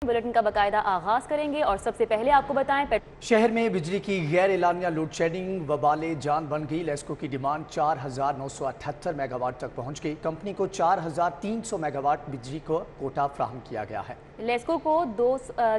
Bulletin का बाकायदा आगाज करेंगे और सबसे पहले आपको बताएं शहर में बिजली की गैर एलानिया लोड शेडिंग वबाले जान बन गई। लेस्को की डिमांड 4,978 मेगावाट तक पहुंच गई। कंपनी को 4,300 मेगावाट बिजली को कोटा फ्राहम किया गया है। लेस्को को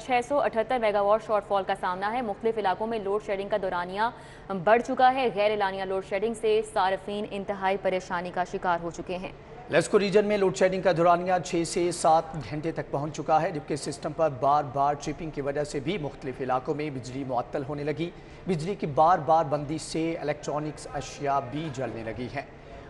678 मेगावाट शॉर्टफॉल का सामना है। मुख्तलिफ इलाकों में लोड शेडिंग का दौरानिया बढ़ चुका है। गैर एलानिया लोड शेडिंग से सार्फिन इंतहाई परेशानी का शिकार हो चुके हैं। लेस्को रीजन में लोड शेडिंग का दौरानिया 6 से 7 घंटे तक पहुंच चुका है, जबकि सिस्टम पर बार बार ट्रिपिंग की वजह से भी मुख्तलिफ इलाकों में बिजली मुअत्तल होने लगी। बिजली की बार बार बंदी से इलेक्ट्रॉनिक्स अशिया भी जलने लगी हैं।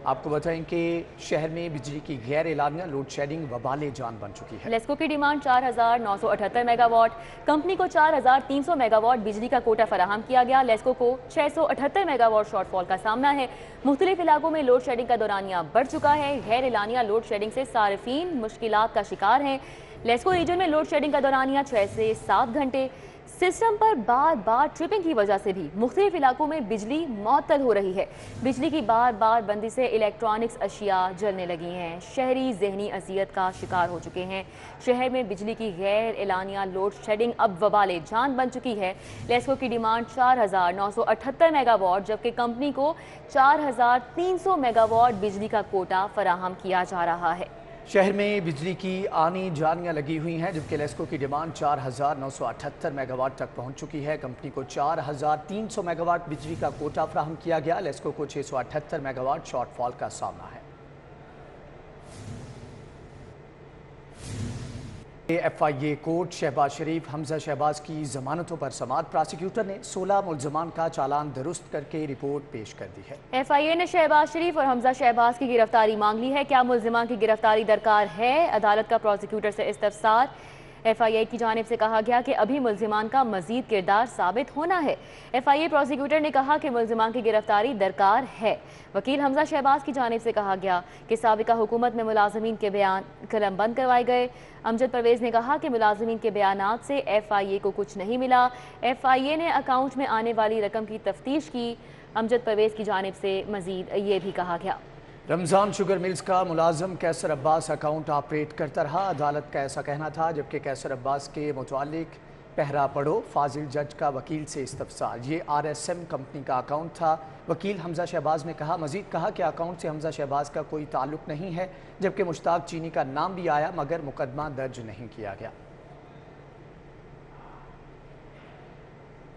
आपको बताएं कि शहर में बिजली की गैर एलानिया लोड शेडिंग वबाले जान बन चुकी है। लेस्को की डिमांड 4,978 मेगावाट, कंपनी को 4,300 मेगावाट बिजली का कोटा फराहम किया गया। लेस्को को 678 मेगावाट शॉर्टफॉल का सामना है। मुख्तलिफ इलाकों में लोड शेडिंग का दौरानिया बढ़ चुका है। गैर एलानिया लोड शेडिंग से सार्फिन मुश्किलात का शिकार हैं। लेस्को रीजन में लोड शेडिंग का दौरानिया 6 से 7 घंटे। सिस्टम पर बार बार ट्रिपिंग की वजह से भी मुख्तलिफ इलाकों में बिजली मुअत्तल हो रही है। बिजली की बार बार बंदी से इलेक्ट्रॉनिक्स अशिया जलने लगी हैं। शहरी ज़हनी अजियत का शिकार हो चुके हैं। शहर में बिजली की गैर एलानिया लोड शेडिंग अब वबाले जान बन चुकी है। लेस्को की डिमांड 4,978 मेगावाट, जबकि कंपनी को 4,300 मेगावाट बिजली का कोटा फराहम किया जा रहा है। शहर में बिजली की आनी जानियाँ लगी हुई हैं, जबकि लेस्को की डिमांड 4,978 मेगावाट तक पहुंच चुकी है। कंपनी को 4,300 मेगावाट बिजली का कोटा फ्राहम किया गया। लेस्को को 678 मेगावाट शॉर्टफॉल का सामना है। FIA कोर्ट शहबाज शरीफ, हमजा शहबाज की जमानतों पर समाअत। प्रोसिक्यूटर ने 16 मुल्ज़मान का चालान दुरुस्त करके रिपोर्ट पेश कर दी है। FIA ने शहबाज शरीफ और हमजा शहबाज की गिरफ्तारी मांग ली है। क्या मुल्ज़मान की गिरफ्तारी दरकार है? अदालत का प्रोसिक्यूटर से इस्तफसार। FIA की जानिब से कहा गया कि अभी मुल्ज़िमान का मज़ीद किरदार साबित होना है। FIA प्रोसिक्यूटर ने कहा कि मुल्ज़िमान की गिरफ्तारी दरकार है। वकील हमजा शहबाज की जानिब से कहा गया कि साबिका हुकूमत में मुलाज़मीन के बयान कलम बंद करवाए गए। अमजद परवेज़ ने कहा कि मुलाज़मीन के बयानात से FIA को कुछ नहीं मिला। FIA ने अकाउंट में आने वाली रकम की तफ्तीश की। अमजद परवेज़ की जानिब से मज़ीद ये भी कहा गया, रमज़ान शुगर मिल्स का मुलाजम कैसर अब्बास अकाउंट ऑपरेट करता रहा। अदालत का ऐसा कहना था, जबकि कैसर अब्बास के मुतालिक पहरा पढ़ो। फाजिल जज का वकील से इस्तफसार। ये RSM कंपनी का अकाउंट था। वकील हमजा शहबाज ने कहा, मजीद कहा कि अकाउंट से हमजा शहबाज का कोई ताल्लुक नहीं है, जबकि मुश्ताक चीनी का नाम भी आया मगर मुकदमा दर्ज नहीं किया गया।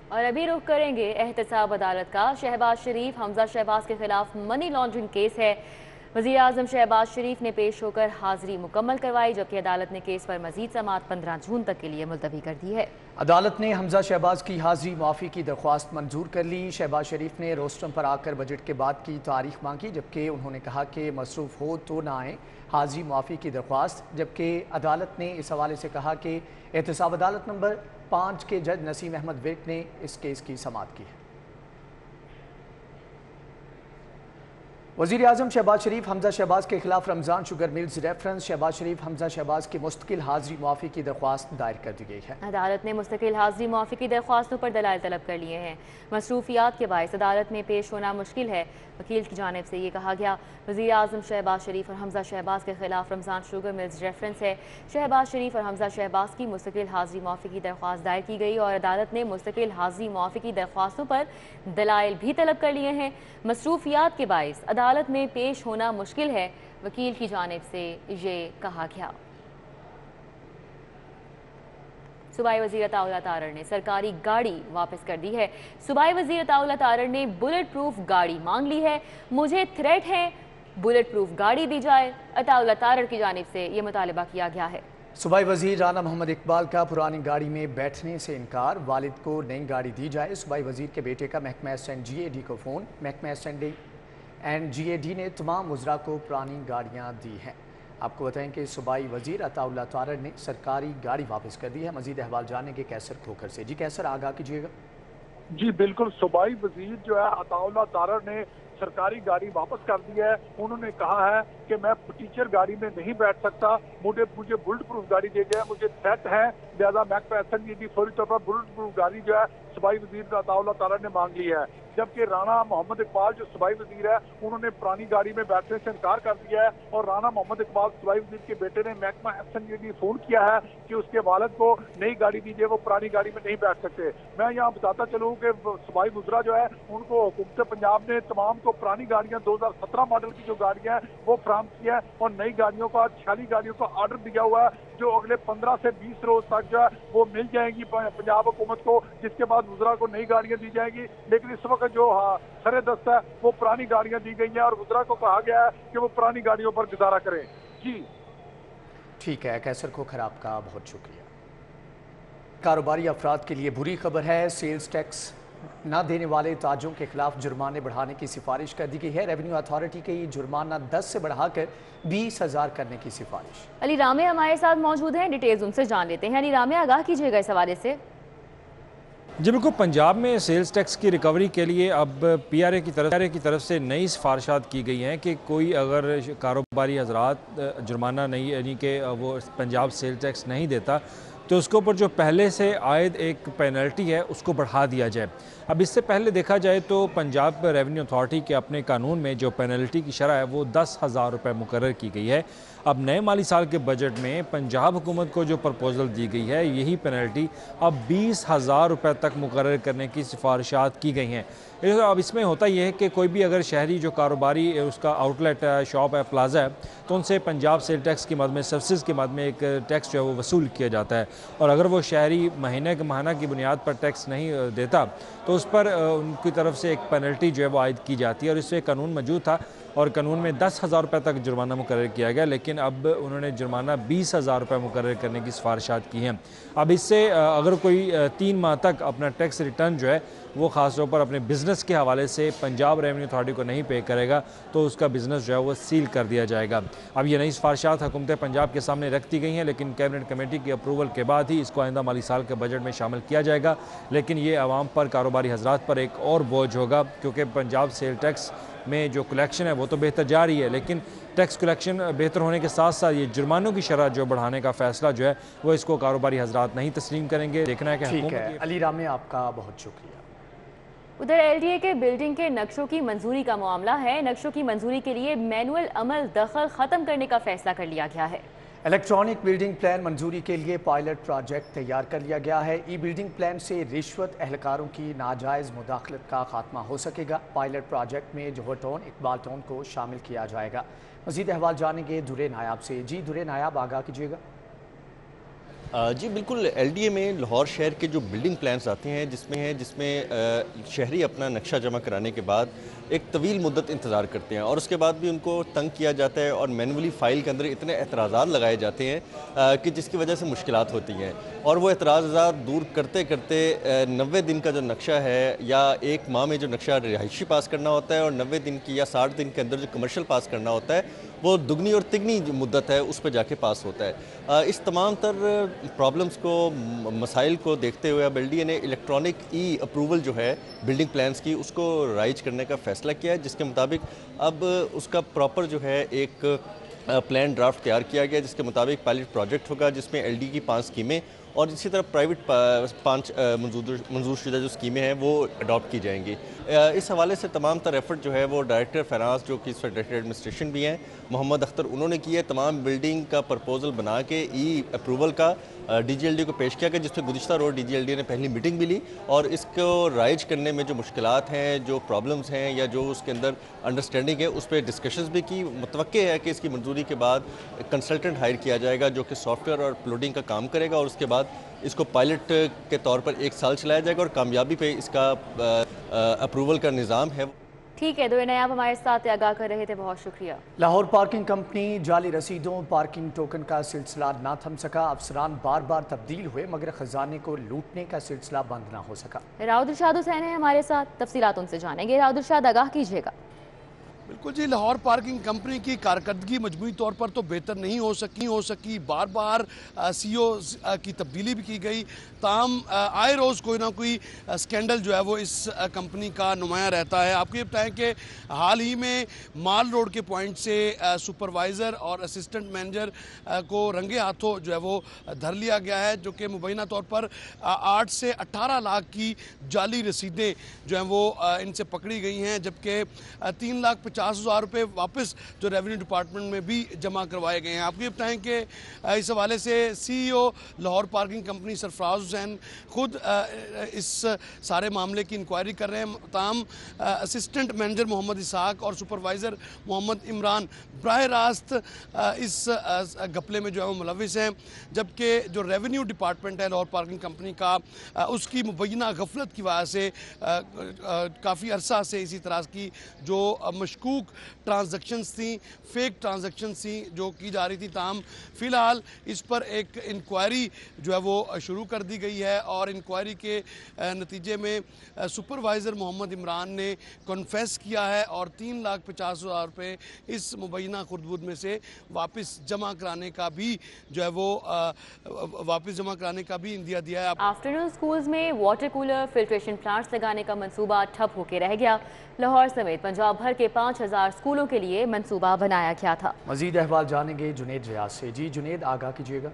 और अभी रुख करेंगे एहतसाब अदालत का। शहबाज शरीफ, हमजा शहबाज के खिलाफ मनी लॉन्ड्रिंग केस है। वज़ीर आज़म शहबाज शरीफ ने पेश होकर हाजिरी मुकम्मल करवाई, जबकि अदालत ने केस पर मजीद समाअत 15 जून तक के लिए मुलतवी कर दी है। अदालत ने हमजा शहबाज की हाजिरी माफ़ी की दरख्वास्त मंजूर कर ली। शहबाज शरीफ ने रोस्टम पर आकर बजट के बाद की तारीख मांगी, जबकि उन्होंने कहा कि मसरूफ़ हो तो ना आए हाजिरी माफ़ी की दरख्वास्त। जबकि अदालत ने इस हवाले से कहा कि एहतसाब अदालत नंबर 5 के जज नसीम अहमद विर्क ने इस केस की समाअत की है। वज़ीर आज़म शहबाज शरीफ, हमजा शहबाज के खिलाफ Ramzan Sugar Mills reference. Shehbaz Sharif, Hamza Shehbaz की मुस्तकिल हाजिरी मुआफ़ी की दरख्वास्त दायर कर दी गई है। अदालत ने मुस्तकिल हाजिरी मुआफ़ी की दरख्वास्तों पर दलाइल तलब कर लिए हैं। मसरूफियात के बायस अदालत में पेश होना मुश्किल है। वकील की जानिब से ये कहा गया, वज़ीर आज़म शहबाज शरीफ और हमजा शहबाज के खिलाफ रमज़ान शुगर मिल्स रेफरेंस है। शहबाज शरीफ और हमजा शहबाज की मुस्तकिल हाजिरी मुआफ़ी की दरख्वास्त दायर की गई और अदालत ने मुस्तकिल हाजिरी मुआफ़ी की दरख्वास्तों पर दलाइल भी तलब कर लिए हैं। मसरूफियात के बायस अदालत में पेश होना मुश्किल है, वकील की जानिब से ये कहा गया। सूबाई वज़ीर अताउल्लाह तारड़ ने सरकारी गाड़ी वापस कर दी है। सूबाई वज़ीर अताउल्लाह तारड़ ने बुलेट प्रूफ गाड़ी मांग ली है। मुझे थ्रेट है, बुलेट प्रूफ गाड़ी दी जाए। अताउल्लाह तारड़ की जानिब से ये मुतालिबा किया गया है। सूबाई वज़ीर राना मोहम्मद इकबाल का पुरानी गाड़ी में बैठने से इनकार, वालिद को नई गाड़ी दी जाए। सूबाई वज़ीर के बेटे का महकमा SNGAD को फ़ोन। महकमा SNGAD ने तमाम वज़रा को पुरानी गाड़ियाँ दी हैं। आपको बताएं कि सूबाई वज़ीर अताउल्लाह तारड़ ने सरकारी गाड़ी वापस कर दी है। मज़ीद अहवाल जानने के कैसर खोखर से। जी कैसर, आगाह कीजिएगा। जी बिल्कुल, सूबाई वज़ीर जो है अताउल्लाह तारड़ ने सरकारी गाड़ी वापस कर दी है। उन्होंने कहा है کہ میں टीचर गाड़ी में नहीं बैठ सकता, मुझे बुलेट प्रूफ गाड़ी दी जाए, मुझे थ्रेट है, लिहाजा महकमा SNGD फौरी तौर पर बुलेट प्रूफ गाड़ी जो है सूबाई वजीर का अताउल्लाह ताला ने मांग ली है। जबकि राना मोहम्मद इकबाल जो सूबाई वजीर है उन्होंने पुरानी गाड़ी में बैठने से इनकार कर दिया है, और राना मोहम्मद इकबाल सूबाई वजीर के बेटे ने महकमा SNGD फोन किया है कि उसके वालिद को नई गाड़ी दीजिए, वो पुरानी गाड़ी में नहीं बैठ सकते। मैं यहाँ बताता चलूँ कि सूबाई वज़रा जो है उनको हुकूमत पंजाब ने तमाम को पुरानी गाड़ियाँ 2017 मॉडल की जो गाड़ियाँ हैं वो फराहम की है, और नई गाड़ियों का 46 गाड़ियों का ऑर्डर दिया हुआ है जो अगले 15 से 20 रोज तक जो है वो मिल जाएंगी पंजाब हुकूमत को, जिसके बाद वज़रा को नई गाड़ियाँ दी जाएंगी। लेकिन इस वक्त जो सरे दस्त है वो पुरानी गाड़ियाँ दी गई हैं, और वज़रा को कहा गया है कि वो पुरानी गाड़ियों पर गुजारा करें। जी ठीक है, कैसर खोखर आपका बहुत शुक्रिया। कारोबारी अफराद के लिए बुरी खबर है, सेल्स टैक्स न देने वाले ताजों के खिलाफ जुर्माने बढ़ाने की सिफारिश कर दी गई है। रेवेन्यू अथॉरिटी के ये जुर्माना 10 से बढ़ाकर 20,000 करने की सिफारिश। अली रामे हमारे साथ मौजूद हैं, डिटेल्स उनसे जान लेते हैं। अली रामे, आगाह कीजिएगा इस हवाले से। जी बिल्कुल, पंजाब में सेल्स टैक्स की रिकवरी के लिए अब PRA की तरफ से नई सिफारिशात की गई हैं कि कोई अगर कारोबारी हजरात जुर्माना नहीं, यानी कि वो पंजाब सेल्स टैक्स नहीं देता, तो उसके ऊपर जो पहले से आयद एक पेनल्टी है उसको बढ़ा दिया जाए। अब इससे पहले देखा जाए तो पंजाब रेवेन्यू अथॉरिटी के अपने कानून में जो पेनल्टी की शरह है वो 10,000 रुपये मुकर्रर की गई है। अब नए माली साल के बजट में पंजाब हुकूमत को जो प्रपोजल दी गई है, यही पेनल्टी अब 20,000 रुपये तक मुकर्रर करने की सिफारिशात की गई हैं। अब इसमें होता यह है कि कोई भी अगर शहरी जो कारोबारी उसका आउटलेट है, शॉप है, प्लाजा है, तो उनसे पंजाब सेल टैक्स की मद में, सर्विसेज की मद में एक टैक्स जो है वो वसूल किया जाता है, और अगर वो शहरी महीने के माहाना की बुनियाद पर टैक्स नहीं देता तो उस पर उनकी तरफ से एक पेनल्टी जो है वो आयद की जाती है। और इससे कानून मौजूद था, और कानून में 10,000 रुपये तक जुर्माना मुकर्रर किया गया, लेकिन अब उन्होंने जुर्माना 20,000 रुपये मुकर्रर करने की सिफारिशात की हैं। अब इससे अगर कोई 3 माह तक अपना टैक्स रिटर्न जो है वो ख़ास तौर पर अपने बिज़नेस के हवाले से पंजाब रेवेन्यू अथॉरिटी को नहीं पे करेगा तो उसका बिज़नेस जो है वो सील कर दिया जाएगा। अब ये नई सिफारिशात हुकूमत पंजाब के सामने रख दी गई हैं, लेकिन कैबिनेट कमेटी की अप्रूवल के बाद ही इसको आइंदा माली साल के बजट में शामिल किया जाएगा। लेकिन ये आवाम पर, कारोबारी हजरात पर एक और बोझ होगा, क्योंकि पंजाब सेल टैक्स में जो कलेक्शन है वो तो बेहतर जा रही है, लेकिन टैक्स कलेक्शन बेहतर होने के साथ साथ ये जुर्मानों की शरह जो बढ़ाने का फैसला जो है वो इसको कारोबारी हजरात नहीं तस्लीम करेंगे। देखना है कि ठीक है, अली रामे आपका बहुत शुक्रिया। उधर LDA के बिल्डिंग के नक्शों की मंजूरी का मामला है। नक्शों की मंजूरी के लिए मैनुअल अमल दखल ख़त्म करने का फैसला कर लिया गया है। इलेक्ट्रॉनिक बिल्डिंग प्लान मंजूरी के लिए पायलट प्रोजेक्ट तैयार कर लिया गया है। ई बिल्डिंग प्लान से रिश्वत एहलकारों की नाजायज़ मुदाखलत का खात्मा हो सकेगा। पायलट प्रोजेक्ट में जौहर टाउन, इकबाल टाउन को शामिल किया जाएगा। मज़ीद अहवाल जानेंगे दुरे नायाब से। जी दुरे नायाब, आगाह कीजिएगा। जी बिल्कुल, LDA में लाहौर शहर के जो बिल्डिंग प्लान्स आते हैं जिसमें शहरी अपना नक्शा जमा कराने के बाद एक तवील मुद्दत इंतज़ार करते हैं, और उसके बाद भी उनको तंग किया जाता है और मैनुअली फ़ाइल के अंदर इतने एतराज़ात लगाए जाते हैं कि जिसकी वजह से मुश्किलात होती हैं। और वो एतराज़ात दूर करते करते 90 दिन का जो नक्शा है या 1 माह में जो नक्शा रिहायशी पास करना होता है, और 90 दिन की या 60 दिन के अंदर जो कमर्शियल पास करना होता है, वो दुगनी और तिगनी जो मुद्दत है उस पर जाके पास होता है। इस तमाम तर प्रॉब्लम्स को, मसाइल को देखते हुए अब LDA ने इलेक्ट्रॉनिक अप्रूवल जो है बिल्डिंग प्लान्स की उसको राइज करने का फैसला किया है, जिसके मुताबिक अब उसका प्रॉपर जो है एक प्लान ड्राफ्ट तैयार किया गया, जिसके मुताबिक पायलट प्रोजेक्ट होगा जिसमें LDA की 5 स्कीमें और इसी तरह प्राइवेट 5 मंजूर शुदा जो स्कीमें हैं वो अडॉप्ट की जाएंगी। इस हवाले से तमाम तर एफर्ट जो है वो डायरेक्टर फाइनेंस, जो कि इस डायरेक्टर एडमिनिस्ट्रेशन भी हैं, मोहम्मद अख्तर, उन्होंने की है। तमाम बिल्डिंग का प्रपोजल बना के अप्रूवल का DGLD को पेश किया गया, जिसमें गुज़िश्ता रोज़ DGLD ने पहली मीटिंग भी ली, और इसको राइज करने में जो मुश्किलात हैं, जो प्रॉब्लम्स हैं या जो उसके अंदर अंडरस्टैंडिंग है, उस पर डिस्कशंस भी की। मुतवक्के है कि इसकी मंजूरी के बाद कंसल्टेंट हायर किया जाएगा जो कि सॉफ्टवेयर और अपलोडिंग का काम करेगा, और उसके बाद इसको पायलट के तौर पर 1 साल चलाया जाएगा, और कामयाबी पे इसका अप्रूवल का निज़ाम है। ठीक है, दुरे नायाब हमारे साथ आगाह कर रहे थे, बहुत शुक्रिया। लाहौर पार्किंग कंपनी जाली रसीदों, पार्किंग टोकन का सिलसिला ना थम सका। अफसरान बार बार तब्दील हुए मगर खजाने को लूटने का सिलसिला बंद ना हो सका। राउद इरशाद हुसैन है हमारे साथ, तफसीलात उनसे जानेंगे। राउद इरशाद, आगाह कीजिएगा। بالکل जी, लाहौर पार्किंग कंपनी की कारकर्दगी मजमूई तौर पर तो बेहतर नहीं हो सकी। बार बार सीईओ की तब्दीली भी की गई, ताहम आए रोज़ कोई ना कोई स्कैंडल जो है वो इस कंपनी का नुमाया रहता है। आपको ये बताएं कि हाल ही में माल रोड के पॉइंट से सुपरवाइज़र और असिस्टेंट मैनेजर को रंगे हाथों जो है वो धर लिया गया है, जो कि मुबैना तौर पर 8 से 18 लाख की जाली रसीदें जो हैं वो इनसे पकड़ी गई हैं, जबकि 3,50,000 रुपये वापस जो रेवेन्यू डिपार्टमेंट में भी जमा करवाए गए हैं। आपको ये बताएं कि इस हवाले से CEO Lahore parking company Sarfaraz Hussain खुद इस सारे मामले की इंक्वायरी कर रहे हैं। ताहम असिस्टेंट मैनेजर मोहम्मद इसहाक और सुपरवाइज़र मोहम्मद इमरान बराह रास्त इस घपले में जो है वो मुलविस हैं, जबकि जो रेवेन्यू डिपार्टमेंट है लाहौर पार्किंग कंपनी का, उसकी मुबैना गफलत की वजह से काफ़ी अरसा से इसी तरह की जो मशकूक ट्रांजैक्शंस थी, फेक ट्रांजैक्शंस थी जो की जा रही थी। ताहम फ़िलहाल इस पर एक इंक्वायरी जो है वो शुरू कर दी गई है और इंक्वायरी के नतीजे में सुपरवाइज़र मोहम्मद इमरान ने कन्फेस किया है और 3,50,000 रुपये इस मुबैना खुर्दबुद में से वापस जमा कराने का भी जो है वो इंदिया दिया है। आफ्टरनून स्कूल्स में वाटर कूलर, फिल्ट्रेशन प्लांट्स लगाने का मंसूबा ठप होकर रह गया। लाहौर समेत पंजाब भर के 5,000 स्कूलों के लिए मंसूबा बनाया गया था। मजीद अहवाल जानेंगे जुनेद रियाज से। जी जुनेद, आगाह कीजिएगा।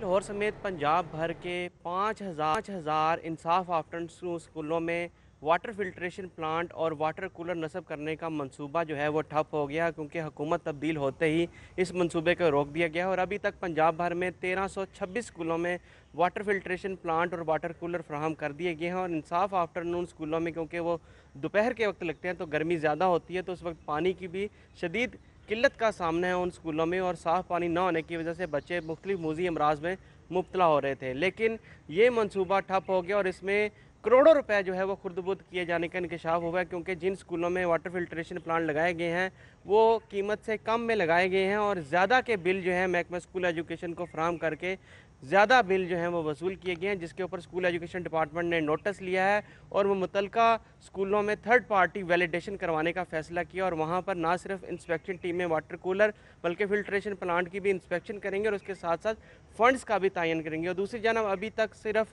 लाहौर समेत पंजाब भर के 5,000 इंसाफ आफ्टरनून स्कूलों में वाटर फिल्ट्रेशन प्लांट और वाटर कूलर नस्ब करने का मंसूबा जो है वो ठप हो गया, क्योंकि हुकूमत तब्दील होते ही इस मंसूबे को रोक दिया गया और अभी तक पंजाब भर में 1326 स्कूलों में वाटर फिल्ट्रेशन प्लांट और वाटर कूलर फराहम कर दिए गए हैं। और इंसाफ आफ्टरनून स्कूलों में क्योंकि वो दोपहर के वक्त लगते हैं तो गर्मी ज़्यादा होती है, तो उस वक्त पानी की भी शदीद किल्लत का सामना है उन स्कूलों में और साफ़ पानी न होने की वजह से बच्चे मुख्तलिफ मूजी अमराज में मुब्तला हो रहे थे। लेकिन ये मंसूबा ठप हो गया और इसमें करोड़ों रुपए जो है वो खुर्द-बुर्द किए जाने का इंकशाफ हुआ है, क्योंकि जिन स्कूलों में वाटर फिल्ट्रेशन प्लांट लगाए गए हैं वो कीमत से कम में लगाए गए हैं और ज़्यादा के बिल जो है महकमा स्कूल एजुकेशन को फराहम करके ज़्यादा बिल जो हैं वो वसूल किए गए हैं, जिसके ऊपर स्कूल एजुकेशन डिपार्टमेंट ने नोटिस लिया है और वो मुतलका स्कूलों में थर्ड पार्टी वैलिडेशन करवाने का फ़ैसला किया और वहाँ पर ना सिर्फ इंस्पेक्शन टीमें वाटर कूलर बल्कि फ़िल्ट्रेशन प्लांट की भी इंस्पेक्शन करेंगे और उसके साथ साथ फ़ंड्स का भी तयन करेंगे। और दूसरी जानब अभी तक सिर्फ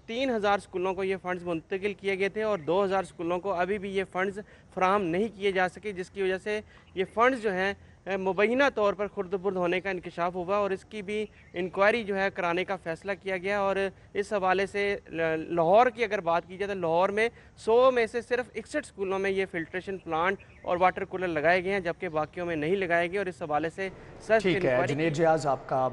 3,000 स्कूलों को ये फ़ंड्स मुंतकिल किए गए थे और 2,000 स्कूलों को अभी भी ये फ़ंड्स फराहम नहीं किए जा सके, जिसकी वजह से ये फ़ंड्स जो हैं मुबैना तौर पर खुर्द-बुर्द होने का इंकशाफ हुआ और इसकी भी इंक्वायरी जो है कराने का फ़ैसला किया गया। और इस हवाले से लाहौर की अगर बात की जाए तो लाहौर में 100 में से सिर्फ 61 स्कूलों में ये फिल्ट्रेशन प्लांट और वाटर कूलर लगाए गए हैं, जबकि बाकियों में नहीं लगाए गए और इस हवाले से ठीक है जुनेद रियाज, आपका